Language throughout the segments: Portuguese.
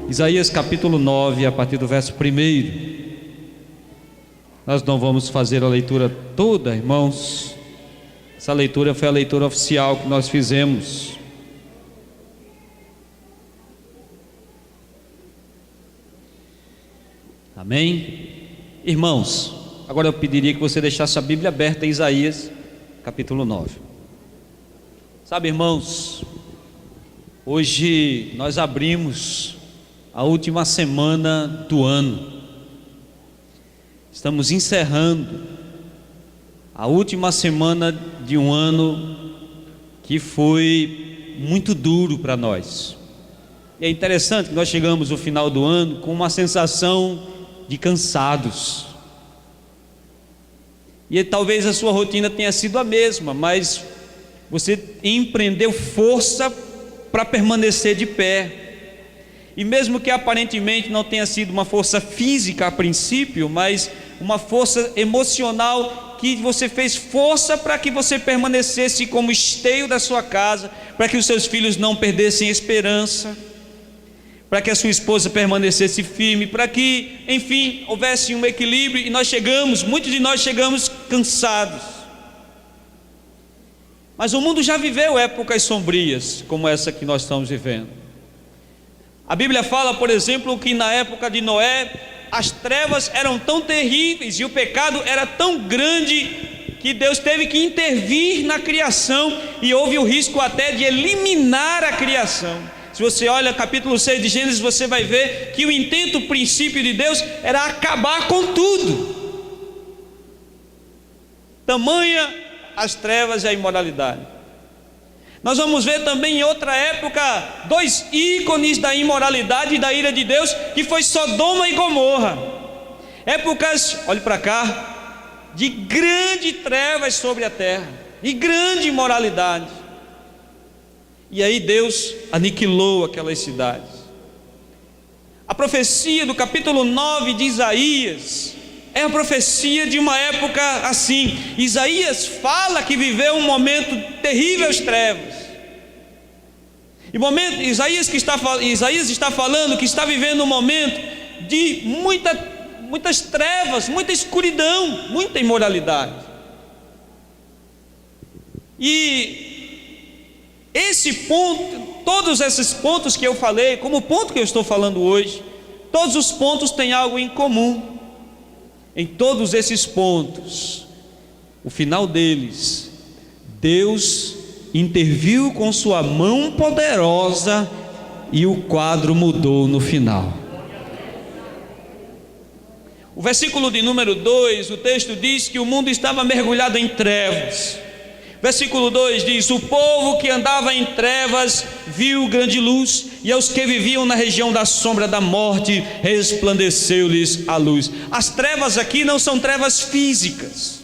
Isaías capítulo 9, a partir do verso 1. Nós não vamos fazer a leitura toda, irmãos. Essa leitura foi a leitura oficial que nós fizemos. Amém? Irmãos, agora eu pediria que você deixasse a Bíblia aberta em Isaías capítulo 9. Sabe, irmãos, hoje nós abrimos a última semana do ano. Estamos encerrando a última semana de um ano que foi muito duro para nós. E é interessante que nós chegamos no final do ano com uma sensação de cansados. E talvez a sua rotina tenha sido a mesma, mas você empreendeu força para permanecer de pé. E mesmo que aparentemente não tenha sido uma força física a princípio, mas uma força emocional, que você fez força para que você permanecesse como esteio da sua casa, para que os seus filhos não perdessem esperança, para que a sua esposa permanecesse firme, para que, enfim, houvesse um equilíbrio. E muitos de nós chegamos cansados. Mas o mundo já viveu épocas sombrias como essa que nós estamos vivendo. A Bíblia fala, por exemplo, que na época de Noé as trevas eram tão terríveis e o pecado era tão grande que Deus teve que intervir na criação, e houve o risco até de eliminar a criação. Se você olha capítulo 6 de Gênesis, você vai ver que o intento, o princípio de Deus era acabar com tudo. Tamanha as trevas e a imoralidade. Nós vamos ver também em outra época dois ícones da imoralidade e da ira de Deus, que foi Sodoma e Gomorra. Épocas, olhe para cá, de grande trevas sobre a terra, de grande imoralidade. E aí Deus aniquilou aquelas cidades. A profecia do capítulo 9 de Isaías é a profecia de uma época assim. Isaías fala que viveu um momento terrível às trevas. Isaías está falando que está vivendo um momento de muitas trevas, muita escuridão, muita imoralidade. E esse ponto, todos esses pontos que eu falei, como o ponto que eu estou falando hoje, todos os pontos têm algo em comum. Em todos esses pontos, o final deles, Deus interviu com sua mão poderosa e o quadro mudou no final. O versículo de número 2, o texto diz que o mundo estava mergulhado em trevas. Versículo 2 diz: o povo que andava em trevas viu grande luz, e aos que viviam na região da sombra da morte resplandeceu-lhes a luz. As trevas aqui não são trevas físicas.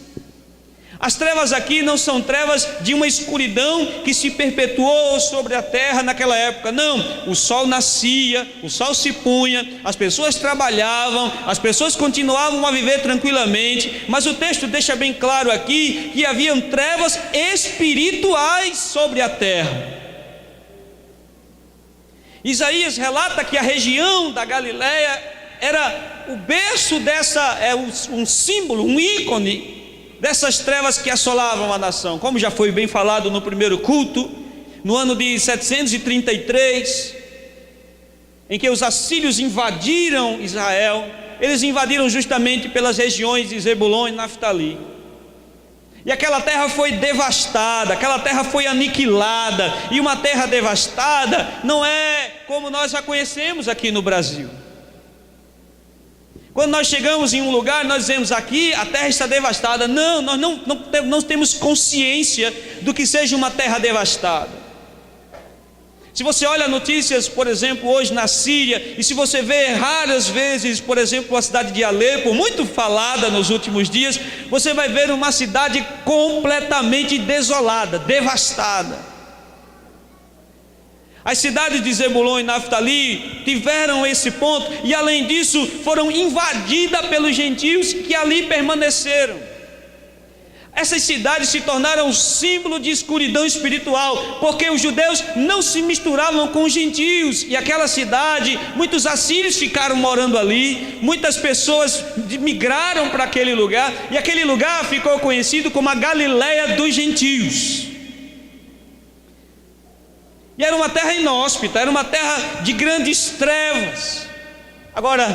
As trevas aqui não são trevas de uma escuridão que se perpetuou sobre a terra naquela época. Não, o sol nascia, o sol se punha, as pessoas trabalhavam, as pessoas continuavam a viver tranquilamente. Mas o texto deixa bem claro aqui que haviam trevas espirituais sobre a terra. Isaías relata que a região da Galileia era o berço um símbolo, um ícone dessas trevas que assolavam a nação. Como já foi bem falado no primeiro culto, no ano de 733, em que os assírios invadiram Israel, eles invadiram justamente pelas regiões de Zebulon e Naftali. E aquela terra foi devastada, aquela terra foi aniquilada. E uma terra devastada não é como nós a conhecemos aqui no Brasil. Quando nós chegamos em um lugar, nós dizemos: aqui a terra está devastada. Não, nós não temos consciência do que seja uma terra devastada. Se você olha notícias, por exemplo, hoje na Síria, e se você vê raras vezes, por exemplo, a cidade de Alepo, muito falada nos últimos dias, você vai ver uma cidade completamente desolada, devastada. As cidades de Zebulon e Naftali tiveram esse ponto, e além disso foram invadidas pelos gentios que ali permaneceram. Essas cidades se tornaram símbolo de escuridão espiritual, porque os judeus não se misturavam com os gentios, e aquela cidade, muitos assírios ficaram morando ali, muitas pessoas migraram para aquele lugar, e aquele lugar ficou conhecido como a Galileia dos gentios. E era uma terra inóspita, era uma terra de grandes trevas. Agora,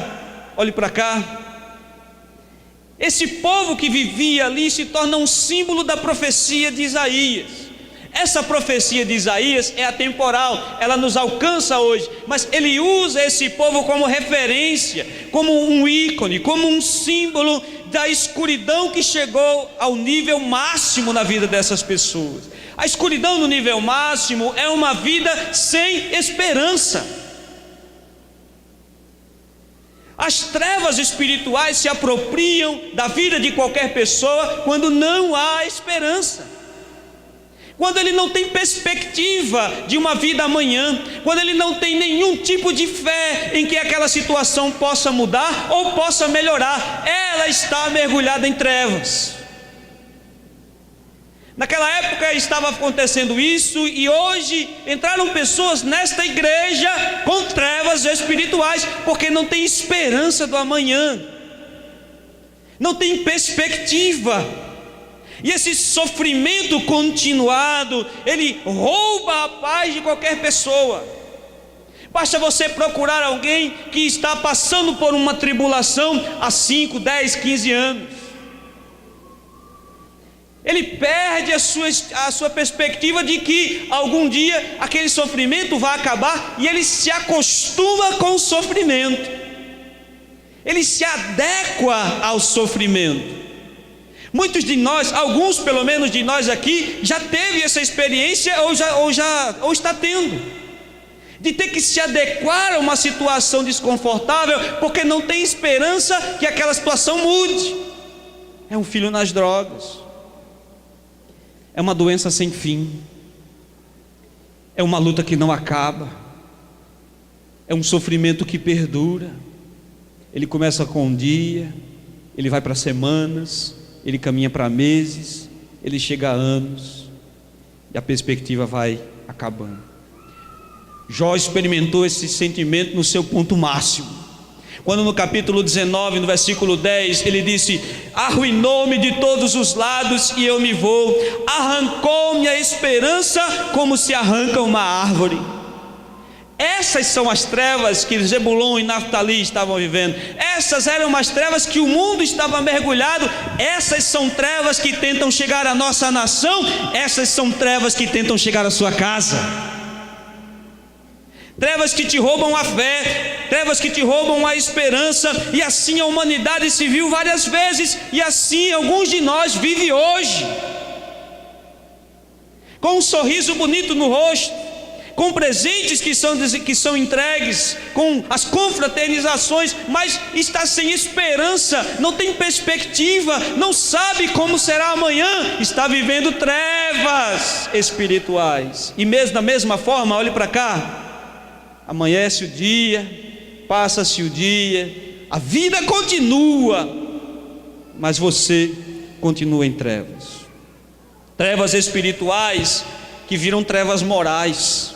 olhe para cá. Esse povo que vivia ali se torna um símbolo da profecia de Isaías. Essa profecia de Isaías é atemporal, ela nos alcança hoje, mas ele usa esse povo como referência, como um ícone, como um símbolo da escuridão que chegou ao nível máximo na vida dessas pessoas. A escuridão no nível máximo é uma vida sem esperança. As trevas espirituais se apropriam da vida de qualquer pessoa quando não há esperança, quando ele não tem perspectiva de uma vida amanhã, quando ele não tem nenhum tipo de fé em que aquela situação possa mudar ou possa melhorar. Ela está mergulhada em trevas. Naquela época estava acontecendo isso, e hoje entraram pessoas nesta igreja com trevas espirituais, porque não tem esperança do amanhã, não tem perspectiva, e esse sofrimento continuado, ele rouba a paz de qualquer pessoa. Basta você procurar alguém que está passando por uma tribulação há 5, 10, 15 anos. Ele perde a sua perspectiva de que algum dia aquele sofrimento vai acabar, e ele se acostuma com o sofrimento, ele se adequa ao sofrimento. Muitos de nós, alguns pelo menos de nós aqui, já teve essa experiência ou está tendo, de ter que se adequar a uma situação desconfortável, porque não tem esperança que aquela situação mude. É um filho nas drogas, é uma doença sem fim, é uma luta que não acaba, é um sofrimento que perdura. Ele começa com um dia, ele vai para semanas, ele caminha para meses, ele chega a anos, e a perspectiva vai acabando. Jó experimentou esse sentimento no seu ponto máximo, quando no capítulo 19, no versículo 10, ele disse: arruinou-me de todos os lados e eu me vou, arrancou-me a esperança como se arranca uma árvore. Essas são as trevas que Zebulon e Naftali estavam vivendo. Essas eram as trevas que o mundo estava mergulhado. Essas são trevas que tentam chegar à nossa nação. Essas são trevas que tentam chegar à sua casa. Trevas que te roubam a fé, trevas que te roubam a esperança, e assim a humanidade se viu várias vezes, e assim alguns de nós vivem hoje, com um sorriso bonito no rosto, com presentes que são entregues, com as confraternizações, mas está sem esperança, não tem perspectiva, não sabe como será amanhã, está vivendo trevas espirituais. E mesmo da mesma forma, olhe para cá, amanhece o dia, passa-se o dia, a vida continua, mas você continua em trevas. Trevas espirituais que viram trevas morais.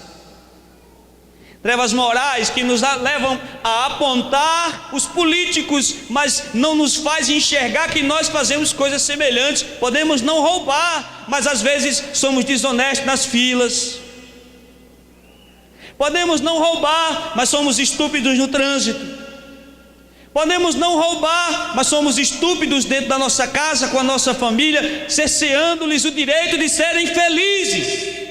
Trevas morais que nos levam a apontar os políticos, mas não nos faz enxergar que nós fazemos coisas semelhantes. Podemos não roubar, mas às vezes somos desonestos nas filas. Podemos não roubar, mas somos estúpidos no trânsito. Podemos não roubar, mas somos estúpidos dentro da nossa casa, com a nossa família, cerceando-lhes o direito de serem felizes.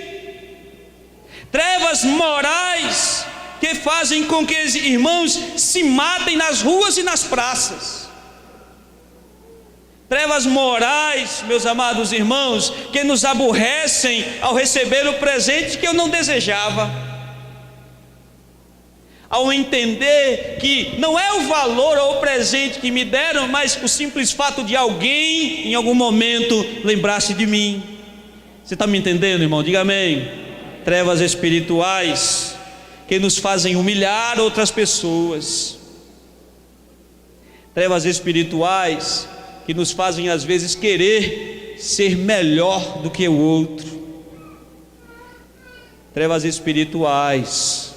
Trevas morais que fazem com que os irmãos se matem nas ruas e nas praças. Trevas morais, meus amados irmãos, que nos aborrecem ao receber o presente que eu não desejava, ao entender que não é o valor ou o presente que me deram, mas o simples fato de alguém em algum momento lembrar-se de mim. Você está me entendendo, irmão? Diga amém. Trevas espirituais que nos fazem humilhar outras pessoas. Trevas espirituais que nos fazem às vezes querer ser melhor do que o outro. Trevas espirituais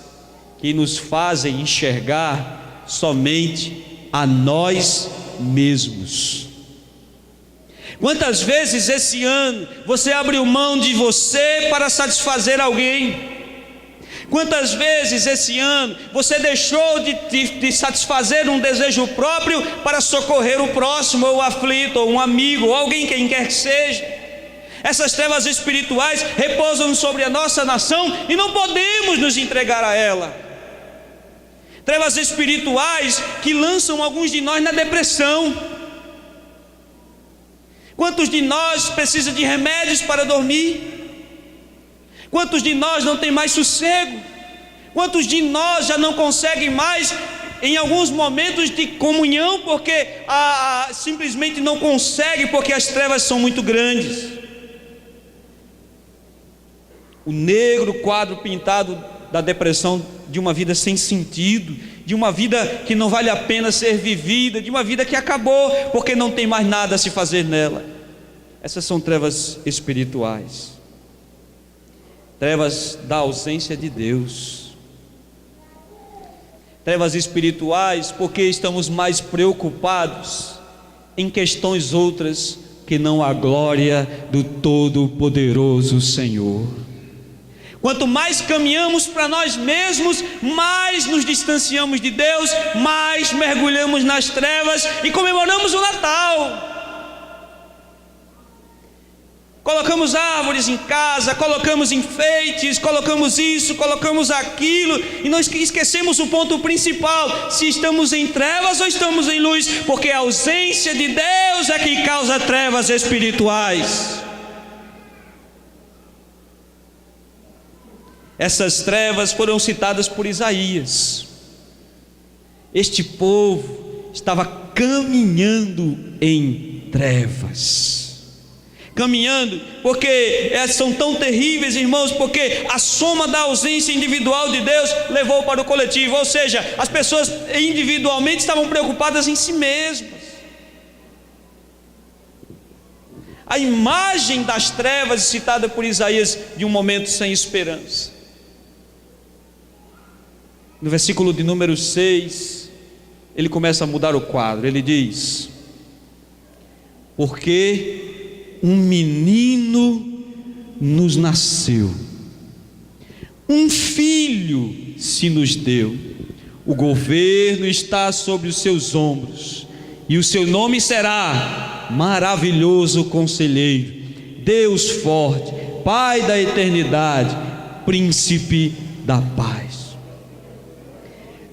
que nos fazem enxergar somente a nós mesmos. Quantas vezes esse ano você abriu mão de você para satisfazer alguém? Quantas vezes esse ano você deixou de satisfazer um desejo próprio para socorrer o próximo, ou o aflito, ou um amigo, ou alguém, quem quer que seja? Essas trevas espirituais repousam sobre a nossa nação e não podemos nos entregar a ela. Trevas espirituais que lançam alguns de nós na depressão. Quantos de nós precisam de remédios para dormir? Quantos de nós não tem mais sossego? Quantos de nós já não conseguem mais, em alguns momentos de comunhão, porque simplesmente não consegue, porque as trevas são muito grandes? O negro quadro pintado da depressão, de uma vida sem sentido, de uma vida que não vale a pena ser vivida, de uma vida que acabou, porque não tem mais nada a se fazer nela. Essas são trevas espirituais. Trevas da ausência de Deus. Trevas espirituais porque estamos mais preocupados em questões outras que não a glória do Todo-Poderoso Senhor. Quanto mais caminhamos para nós mesmos, mais nos distanciamos de Deus, mais mergulhamos nas trevas e comemoramos o Natal. Colocamos árvores em casa, colocamos enfeites, colocamos isso, colocamos aquilo, e nós esquecemos o ponto principal: se estamos em trevas ou estamos em luz, porque a ausência de Deus é que causa trevas espirituais. Essas trevas foram citadas por Isaías. Este povo estava caminhando em trevas. Caminhando, porque são tão terríveis, irmãos, porque a soma da ausência individual de Deus levou para o coletivo, ou seja, as pessoas individualmente estavam preocupadas em si mesmas. A imagem das trevas citada por Isaías, de um momento sem esperança. No versículo de número 6, ele começa a mudar o quadro. Ele diz: porque um menino nos nasceu, um filho se nos deu, o governo está sobre os seus ombros, e o seu nome será Maravilhoso Conselheiro, Deus Forte, Pai da Eternidade, Príncipe da Paz.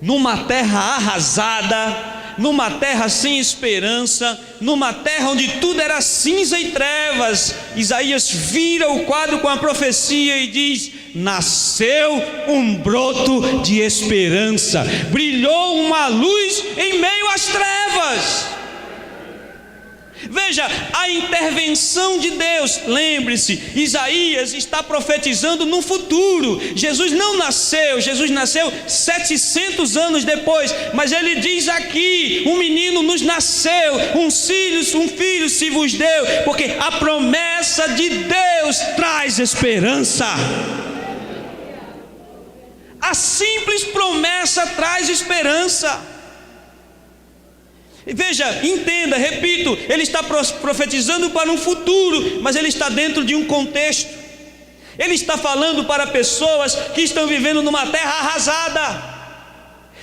Numa terra arrasada, numa terra sem esperança, numa terra onde tudo era cinza e trevas, Isaías vira o quadro com a profecia e diz: nasceu um broto de esperança, brilhou uma luz em meio às trevas. Veja a intervenção de Deus. Lembre-se, Isaías está profetizando no futuro. Jesus não nasceu, Jesus nasceu 700 anos depois, mas ele diz aqui: um menino nos nasceu, um filho se vos deu, porque a promessa de Deus traz esperança. A simples promessa traz esperança. Veja, entenda, repito, ele está profetizando para um futuro, mas ele está dentro de um contexto. Ele está falando para pessoas que estão vivendo numa terra arrasada.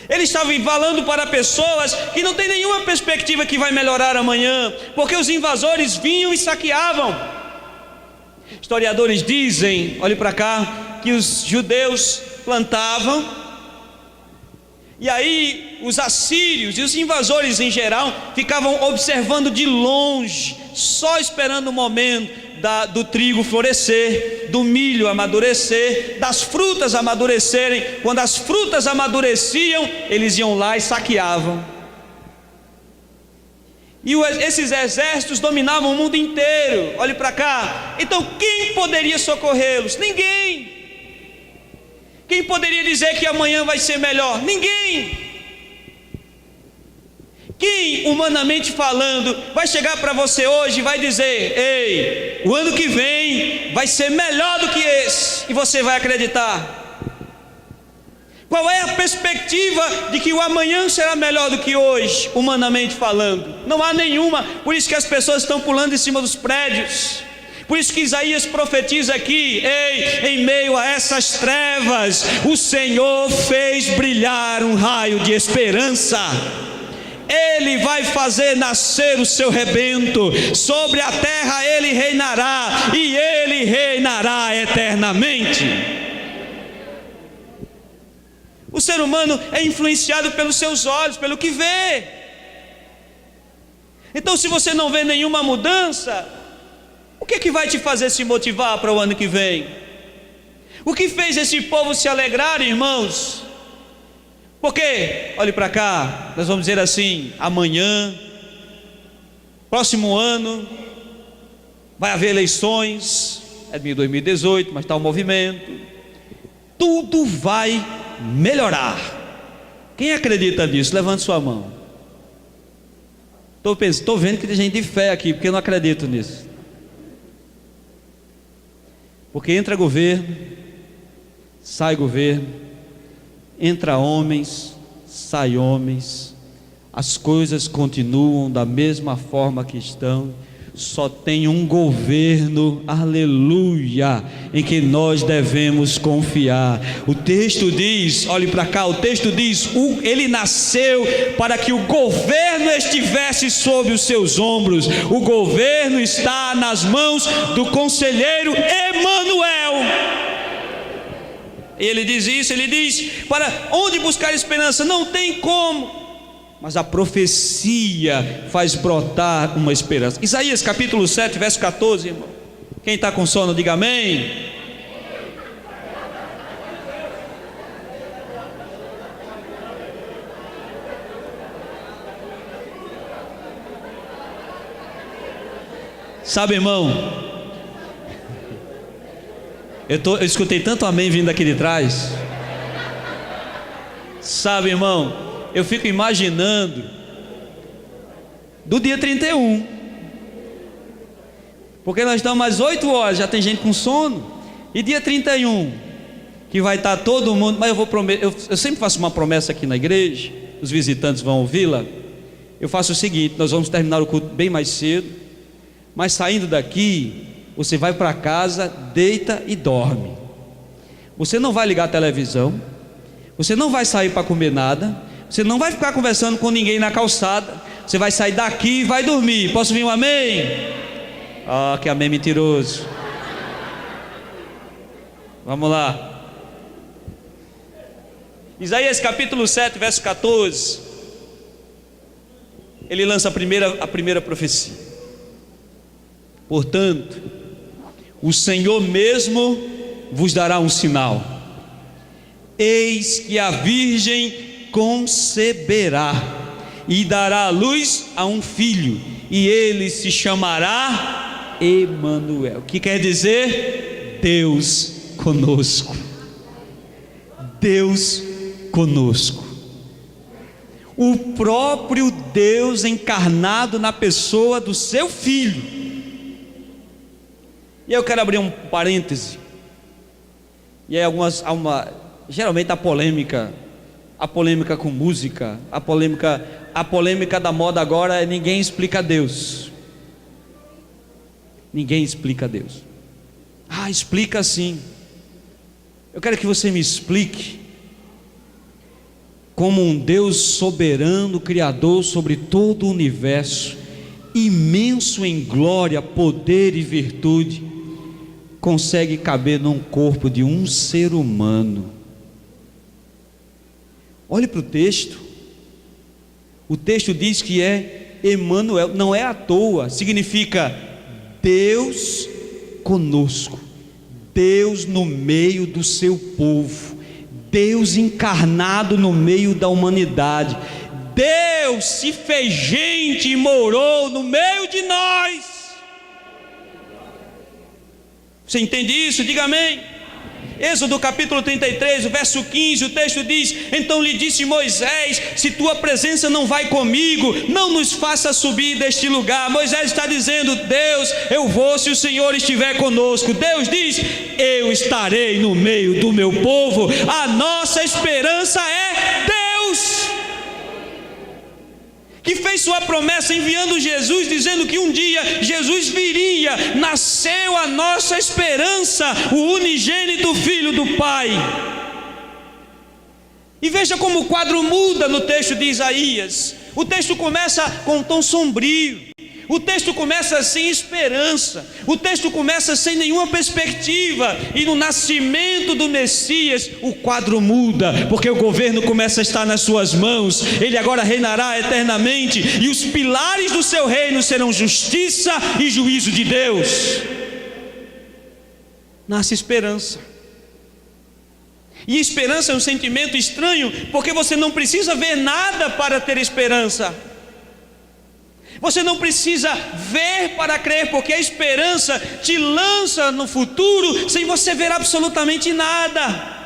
Ele está falando para pessoas que não têm nenhuma perspectiva que vai melhorar amanhã, porque os invasores vinham e saqueavam. Historiadores dizem, olhe para cá, que os judeus plantavam, e aí os assírios e os invasores em geral ficavam observando de longe, só esperando o momento do trigo florescer, do milho amadurecer, das frutas amadurecerem. Quando as frutas amadureciam, eles iam lá e saqueavam. E esses exércitos dominavam o mundo inteiro. Olhe para cá. Então quem poderia socorrê-los? Ninguém. Quem poderia dizer que amanhã vai ser melhor? Ninguém. Quem, humanamente falando, vai chegar para você hoje e vai dizer: ei, o ano que vem vai ser melhor do que esse, e você vai acreditar? Qual é a perspectiva de que o amanhã será melhor do que hoje, humanamente falando? Não há nenhuma. Por isso que as pessoas estão pulando em cima dos prédios. Por isso que Isaías profetiza aqui: ei, em meio a essas trevas, o Senhor fez brilhar um raio de esperança. Ele vai fazer nascer o seu rebento, sobre a terra ele reinará, e ele reinará eternamente. O ser humano é influenciado pelos seus olhos, pelo que vê. Então, se você não vê nenhuma mudança, o que é que vai te fazer se motivar para o ano que vem? O que fez esse povo se alegrar, irmãos? Porque, olhe para cá, nós vamos dizer assim: amanhã, próximo ano, vai haver eleições, é de 2018, mas está um movimento, tudo vai melhorar. Quem acredita nisso? Levante sua mão. Estou vendo que tem gente de fé aqui, porque eu não acredito nisso. Porque entra governo, sai governo, entra homens, sai homens, as coisas continuam da mesma forma que estão. Só tem um governo, aleluia, em que nós devemos confiar. O texto diz, olhe para cá, o texto diz: ele nasceu para que o governo estivesse sobre os seus ombros. O governo está nas mãos do conselheiro Emanuel. Ele diz isso, ele diz: para onde buscar esperança? Não tem como. Mas a profecia faz brotar uma esperança. Isaías capítulo 7, verso 14, irmão. Quem está com sono, diga amém. Sabe, irmão, eu escutei tanto amém vindo daqui de trás. Sabe, irmão, eu fico imaginando do dia 31, porque nós estamos às 8 horas, já tem gente com sono. E dia 31, que vai estar todo mundo. Mas eu vou prometer, eu sempre faço uma promessa aqui na igreja, os visitantes vão ouvi-la. Eu faço o seguinte: nós vamos terminar o culto bem mais cedo, mas saindo daqui, você vai para casa, deita e dorme. Você não vai ligar a televisão, você não vai sair para comer nada, você não vai ficar conversando com ninguém na calçada. Você vai sair daqui e vai dormir. Posso ouvir um amém? Ah, que amém mentiroso. Vamos lá. Isaías capítulo 7, verso 14. Ele lança a primeira profecia. Portanto, o Senhor mesmo vos dará um sinal. Eis que a virgem conceberá e dará à luz a um filho, e ele se chamará Emanuel, que quer dizer Deus conosco. Deus conosco. O próprio Deus encarnado na pessoa do seu filho. E eu quero abrir um parêntese. E aí geralmente a polêmica com música, a polêmica da moda agora é: ninguém explica Deus. Ninguém explica Deus. Ah, explica sim. Eu quero que você me explique como um Deus soberano, criador sobre todo o universo, imenso em glória, poder e virtude, consegue caber num corpo de um ser humano. Olhe para o texto. O texto diz que é Emanuel, não é à toa, significa Deus conosco, Deus no meio do seu povo, Deus encarnado no meio da humanidade. Deus se fez gente e morou no meio de nós. Você entende isso? Diga amém. Êxodo capítulo 33, o verso 15, o texto diz: então lhe disse Moisés: se tua presença não vai comigo, não nos faça subir deste lugar. Moisés está dizendo: Deus, eu vou se o Senhor estiver conosco. Deus diz: eu estarei no meio do meu povo. A nossa esperança é Deus, que fez sua promessa enviando Jesus, dizendo que um dia Jesus viria. Nasceu a nossa esperança, o unigênito Filho do Pai. E veja como o quadro muda no texto de Isaías. O texto começa com um tom sombrio, o texto começa sem esperança, o texto começa sem nenhuma perspectiva. E no nascimento do Messias o quadro muda, porque o governo começa a estar nas suas mãos. Ele agora reinará eternamente, e os pilares do seu reino serão justiça e juízo de Deus. Nasce esperança. E esperança é um sentimento estranho, porque você não precisa ver nada para ter esperança. Você não precisa ver para crer, porque a esperança te lança no futuro sem você ver absolutamente nada.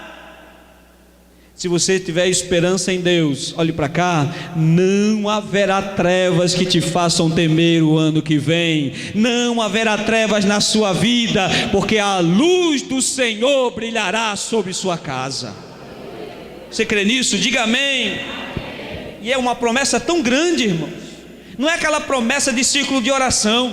Se você tiver esperança em Deus, olhe para cá, não haverá trevas que te façam temer o ano que vem. Não haverá trevas na sua vida, porque a luz do Senhor brilhará sobre sua casa. Você crê nisso? Diga amém. E é uma promessa tão grande, irmãos. Não é aquela promessa de círculo de oração,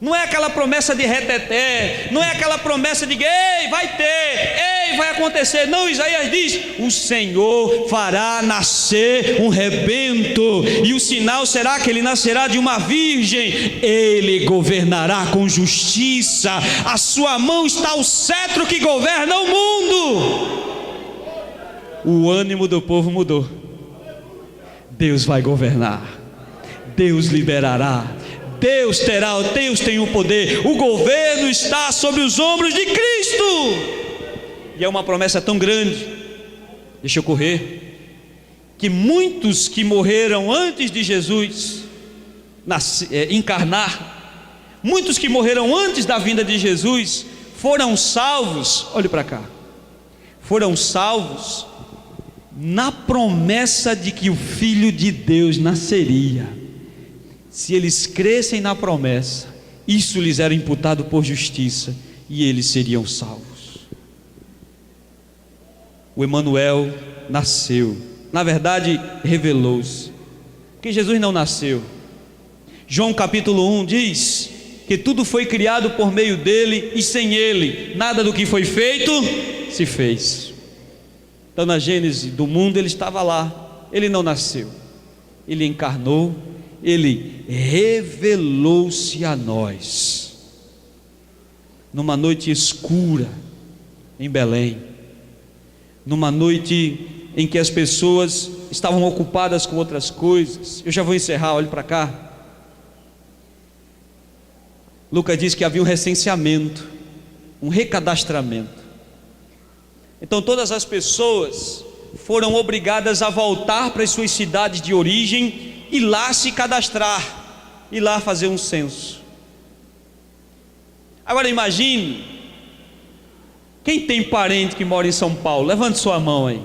não é aquela promessa de reteté, não é aquela promessa de ei, vai ter, ei, vai acontecer. Não, Isaías diz: o Senhor fará nascer um rebento, e o sinal será que ele nascerá de uma virgem. Ele governará com justiça, a sua mão está o cetro que governa o mundo. O ânimo do povo mudou. Deus vai governar, Deus liberará, Deus tem o poder, o governo está sobre os ombros de Cristo. E é uma promessa tão grande, deixa eu correr, que muitos que morreram antes de Jesus encarnar, muitos que morreram antes da vinda de Jesus, foram salvos, olhe para cá, foram salvos na promessa de que o Filho de Deus nasceria. Se eles crescem na promessa, isso lhes era imputado por justiça, e eles seriam salvos. O Emanuel nasceu, na verdade revelou-se, porque Jesus não nasceu. João capítulo 1 diz que tudo foi criado por meio dele, e sem ele nada do que foi feito se fez. Então na gênese do mundo ele estava lá, ele não nasceu, ele encarnou, ele revelou-se a nós, numa noite escura em Belém, numa noite em que as pessoas estavam ocupadas com outras coisas. Eu já vou encerrar, olhe para cá. Lucas diz que havia um recenseamento, um recadastramento. Então todas as pessoas foram obrigadas a voltar para as suas cidades de origem e lá se cadastrar, e lá fazer um censo. Agora imagine, quem tem parente que mora em São Paulo? Levante sua mão aí.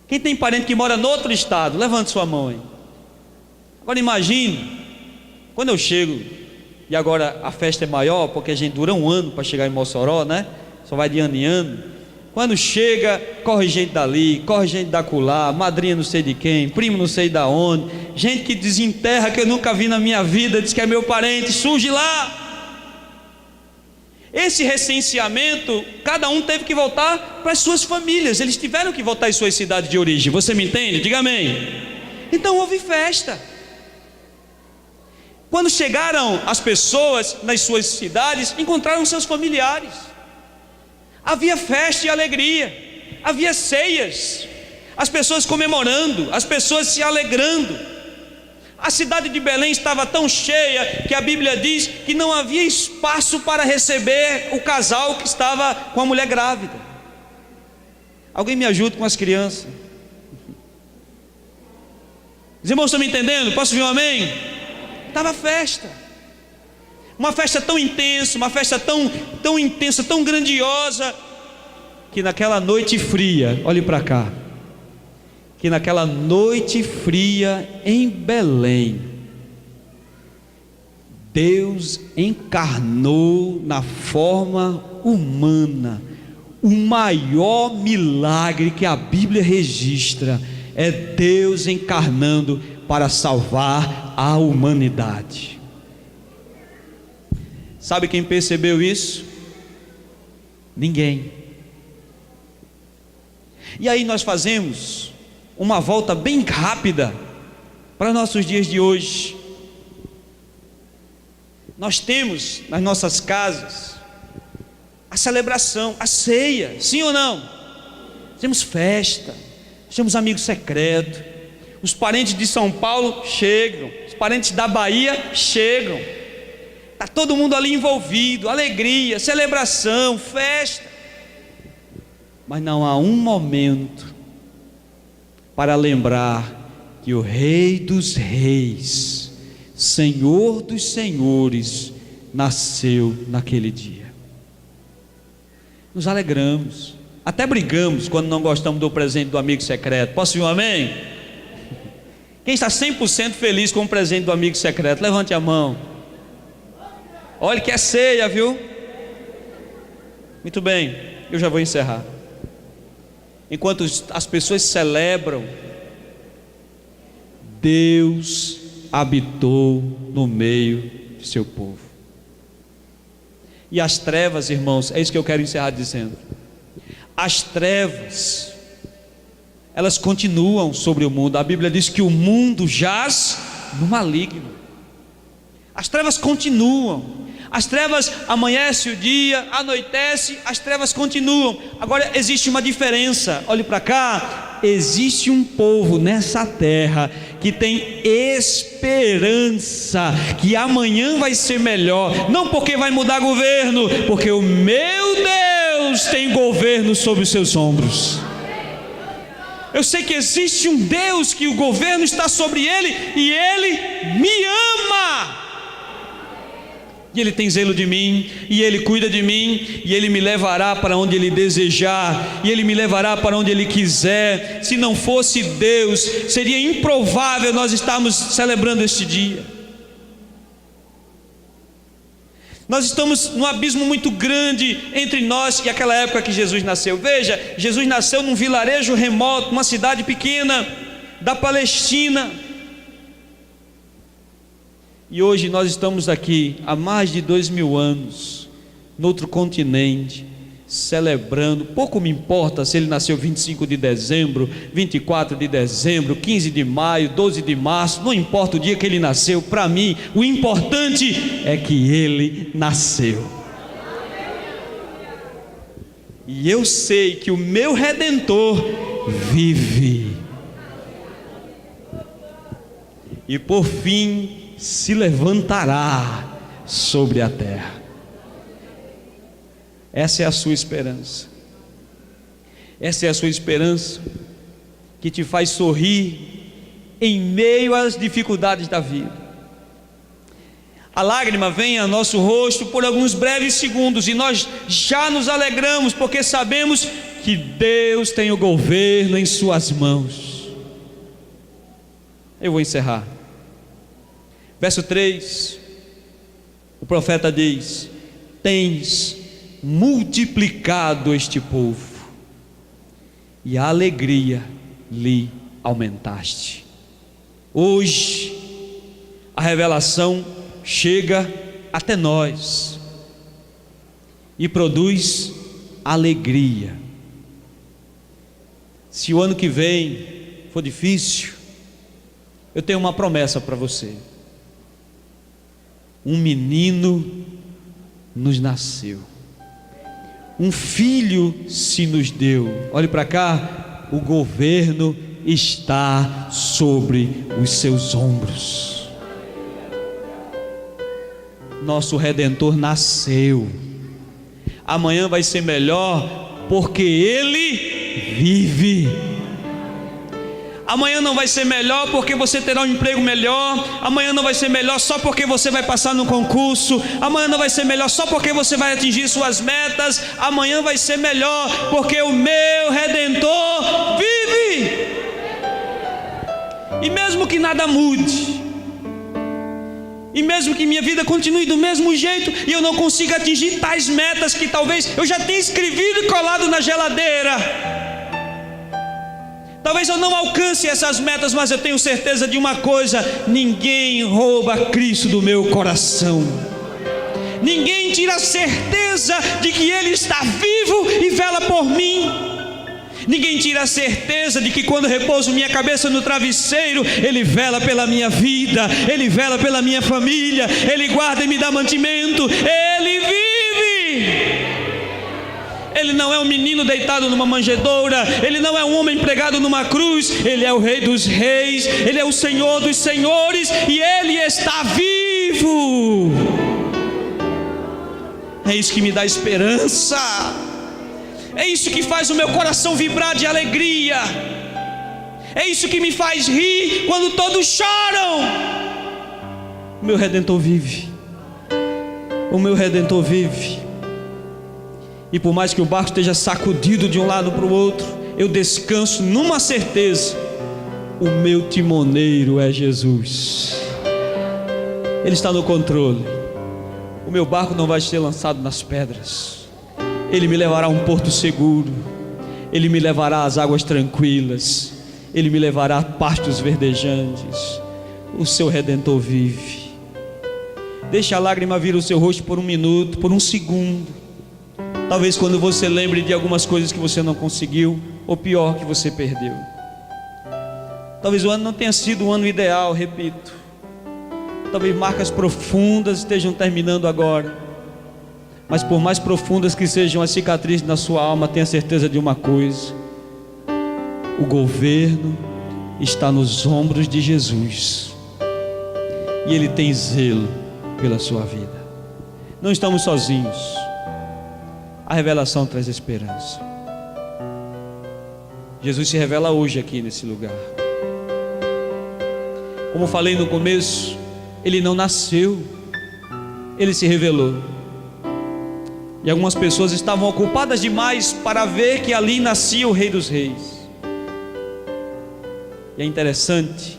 Quem tem parente que mora em outro estado? Levante sua mão aí. Agora imagine, quando eu chego, e agora a festa é maior, porque a gente dura um ano para chegar em Mossoró, né? Só vai de ano em ano. Quando chega, corre gente dali, corre gente daculá, madrinha não sei de quem, primo não sei da onde, gente que desenterra que eu nunca vi na minha vida, diz que é meu parente, surge lá. Esse recenseamento, cada um teve que voltar para as suas famílias, eles tiveram que voltar às suas cidades de origem. Você me entende? Diga amém. Então houve festa. Quando chegaram as pessoas nas suas cidades, encontraram seus familiares. Havia festa e alegria, havia ceias, as pessoas comemorando, as pessoas se alegrando. A cidade de Belém estava tão cheia que a Bíblia diz que não havia espaço para receber o casal que estava com a mulher grávida. Alguém me ajude com as crianças. Os irmãos estão me entendendo? Posso ouvir um amém? Estava festa. Uma festa tão intensa, uma festa tão intensa, tão grandiosa, que naquela noite fria, olhe para cá, que naquela noite fria em Belém, Deus encarnou na forma humana. O maior milagre que a Bíblia registra é Deus encarnando para salvar a humanidade. Sabe quem percebeu isso? Ninguém. E aí nós fazemos uma volta bem rápida para nossos dias de hoje. Nós temos nas nossas casas a celebração, a ceia, sim ou não? Temos festa, temos amigos secretos, os parentes de São Paulo chegam, os parentes da Bahia chegam, está todo mundo ali envolvido, alegria, celebração, festa, mas não há um momento para lembrar que o Rei dos Reis, Senhor dos Senhores, nasceu naquele dia. Nos alegramos, até brigamos quando não gostamos do presente do amigo secreto. Posso ouvir um amém? Quem está 100% feliz com o presente do amigo secreto, levante a mão. Olha que é ceia, viu? Muito bem, eu já vou encerrar. Enquanto as pessoas celebram, Deus habitou no meio de seu povo. E as trevas, irmãos, é isso que eu quero encerrar dizendo. As trevas, elas continuam sobre o mundo. A Bíblia diz que o mundo jaz no maligno. As trevas continuam. As trevas, amanhece o dia, anoitece, as trevas continuam. Agora existe uma diferença, olhe para cá. Existe um povo nessa terra que tem esperança, que amanhã vai ser melhor, não porque vai mudar governo, porque o meu Deus tem governo sobre os seus ombros. Eu sei que existe um Deus que o governo está sobre ele, e ele me ama. E Ele tem zelo de mim, e Ele cuida de mim, e Ele me levará para onde Ele desejar, e Ele me levará para onde Ele quiser. Se não fosse Deus, seria improvável nós estarmos celebrando este dia. Nós estamos num abismo muito grande entre nós e aquela época que Jesus nasceu. Veja, Jesus nasceu num vilarejo remoto, uma cidade pequena da Palestina. E hoje nós estamos aqui há mais de 2000 anos, no outro continente, celebrando. Pouco me importa se ele nasceu 25 de dezembro, 24 de dezembro, 15 de maio, 12 de março, não importa o dia que ele nasceu. Para mim, o importante é que ele nasceu. E eu sei que o meu Redentor vive. E por fim se levantará sobre a terra. Essa é a sua esperança. Essa é a sua esperança que te faz sorrir em meio às dificuldades da vida. A lágrima vem ao nosso rosto por alguns breves segundos, e nós já nos alegramos porque sabemos que Deus tem o governo em suas mãos. Eu vou encerrar. Verso 3, o profeta diz: tens multiplicado este povo, e a alegria lhe aumentaste. Hoje, a revelação chega até nós, e produz alegria. Se o ano que vem for difícil, eu tenho uma promessa para você. Um menino nos nasceu, um filho se nos deu. Olhe para cá, o governo está sobre os seus ombros. Nosso Redentor nasceu. Amanhã vai ser melhor porque Ele vive. Amanhã não vai ser melhor porque você terá um emprego melhor. Amanhã não vai ser melhor só porque você vai passar no concurso. Amanhã não vai ser melhor só porque você vai atingir suas metas. Amanhã vai ser melhor porque o meu Redentor vive. E mesmo que nada mude, e mesmo que minha vida continue do mesmo jeito, e eu não consiga atingir tais metas que talvez eu já tenha escrevido e colado na geladeira, talvez eu não alcance essas metas, mas eu tenho certeza de uma coisa: ninguém rouba Cristo do meu coração. Ninguém tira a certeza de que Ele está vivo e vela por mim. Ninguém tira a certeza de que quando repouso minha cabeça no travesseiro, Ele vela pela minha vida, Ele vela pela minha família, Ele guarda e me dá mantimento. Ele vive. Ele não é um menino deitado numa manjedoura, Ele não é um homem pregado numa cruz. Ele é o Rei dos reis, Ele é o Senhor dos senhores, e Ele está vivo. É isso que me dá esperança. É isso que faz o meu coração vibrar de alegria. É isso que me faz rir quando todos choram. O meu Redentor vive. O meu Redentor vive. E por mais que o barco esteja sacudido de um lado para o outro, eu descanso numa certeza: o meu timoneiro é Jesus. Ele está no controle. O meu barco não vai ser lançado nas pedras. Ele me levará a um porto seguro. Ele me levará às águas tranquilas. Ele me levará a pastos verdejantes. O seu Redentor vive. Deixe a lágrima vir ao seu rosto por um minuto, por um segundo. Talvez quando você lembre de algumas coisas que você não conseguiu, ou pior, que você perdeu. Talvez o ano não tenha sido o ano ideal, repito. Talvez marcas profundas estejam terminando agora. Mas por mais profundas que sejam as cicatrizes na sua alma, tenha certeza de uma coisa: o governo está nos ombros de Jesus, e Ele tem zelo pela sua vida. Não estamos sozinhos. A revelação traz esperança. Jesus se revela hoje aqui nesse lugar. Como falei no começo, Ele não nasceu, Ele se revelou. E algumas pessoas estavam ocupadas demais para ver que ali nascia o Rei dos Reis. E é interessante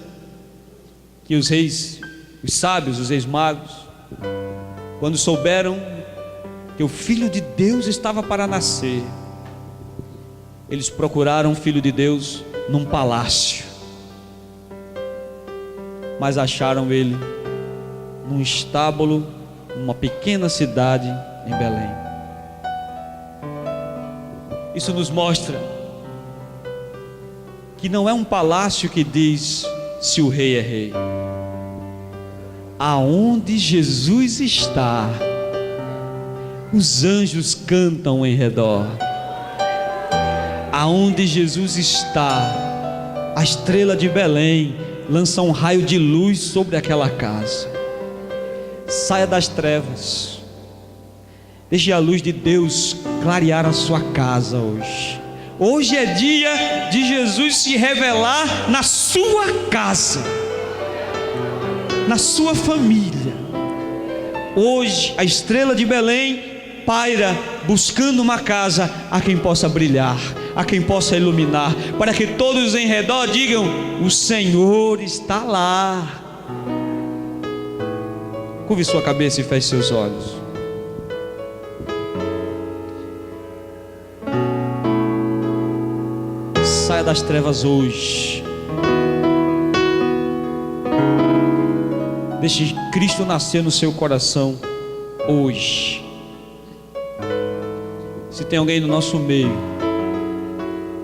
que os reis, os sábios, os reis magos, quando souberam que o Filho de Deus estava para nascer, eles procuraram o Filho de Deus num palácio, mas acharam ele num estábulo, numa pequena cidade em Belém. Isso nos mostra que não é um palácio que diz se o rei é rei. Aonde Jesus está, os anjos cantam em redor. Aonde Jesus está, a estrela de Belém lança um raio de luz sobre aquela casa. Saia das trevas. Deixe a luz de Deus clarear a sua casa hoje. Hoje é dia de Jesus se revelar na sua casa, na sua família. Hoje a estrela de Belém paira buscando uma casa a quem possa brilhar, a quem possa iluminar, para que todos em redor digam: o Senhor está lá. Curve sua cabeça e feche seus olhos. Saia das trevas hoje. Deixe Cristo nascer no seu coração hoje. Se tem alguém no nosso meio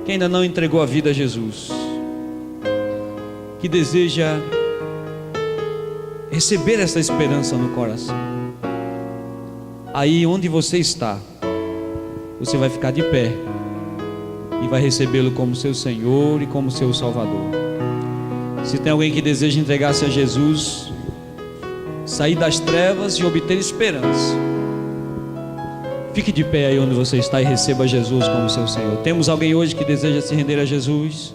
que ainda não entregou a vida a Jesus, que deseja receber essa esperança no coração, aí onde você está, você vai ficar de pé e vai recebê-lo como seu Senhor e como seu Salvador. Se tem alguém que deseja entregar-se a Jesus, sair das trevas e obter esperança, fique de pé aí onde você está e receba Jesus como seu Senhor. Temos alguém hoje que deseja se render a Jesus?